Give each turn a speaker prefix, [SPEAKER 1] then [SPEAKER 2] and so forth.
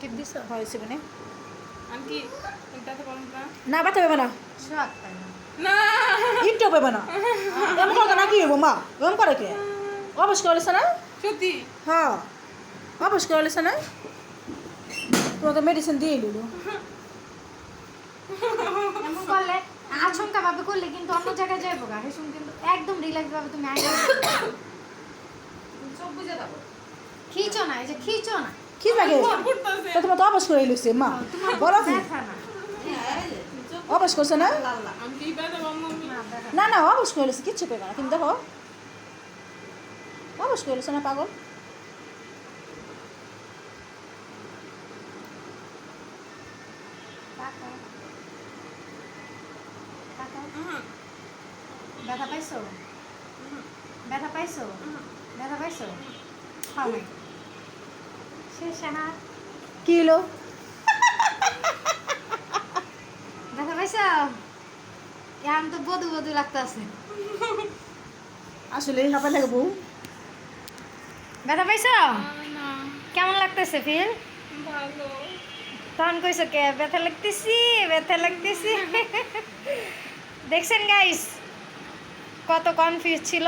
[SPEAKER 1] টিপ দিছ
[SPEAKER 2] হয়েছে মানে
[SPEAKER 3] আন্টি এটা তো বলুন না
[SPEAKER 2] না ব্যথা পাবে না
[SPEAKER 1] শাক তাই না
[SPEAKER 3] না
[SPEAKER 2] একটু পাবে না এমন করতো না কি হবো মা এমন করে কে অবশ করেছে না
[SPEAKER 3] সত্যি
[SPEAKER 2] হ্যাঁ অবশ করেছে না তোমাকে মেডিসিন দিয়ে দিল
[SPEAKER 1] এমন করলে আচমকা ভাবে করলে কিন্তু অন্য জায়গায় যাইবো গা হেসুন কিন্তু একদম রিল্যাক্স ভাবে তুমি আগে
[SPEAKER 3] সব বুঝে দাও
[SPEAKER 1] খিচো না এই যে খিচো না
[SPEAKER 2] কি লাগে
[SPEAKER 3] ঘুরতেছে
[SPEAKER 2] তো তোমার তো অবশ করে লইছে মা বলো কি
[SPEAKER 1] ব্যথা না
[SPEAKER 2] অবশ করছে না
[SPEAKER 3] আমি কি ব্যথা বন্ধ
[SPEAKER 1] না ব্যথা
[SPEAKER 2] না না অবশ করে লইছে কিচ্ছু পেবে না কিন্তু দেখো অবশ করে লইছে না পাগল
[SPEAKER 1] তাকাও তাকাও ব্যথা পাইছো ব্যথা পাইছো ব্যথা পাইছো পাও নাই শেষ না
[SPEAKER 2] কি হলো
[SPEAKER 1] ব্যথা পাইছো এখন তো বধু বধু লাগতেছে
[SPEAKER 2] আসলে হাঁপা লাগে বউ
[SPEAKER 1] ব্যথা পাইছো
[SPEAKER 3] না
[SPEAKER 1] কেমন লাগতেছে ফিল
[SPEAKER 3] ভালো
[SPEAKER 1] তখন কইছো কে ব্যথা লাগতেছি ব্যথা লাগতেছি দেখছেন গাইস কত কনফিউজ ছিল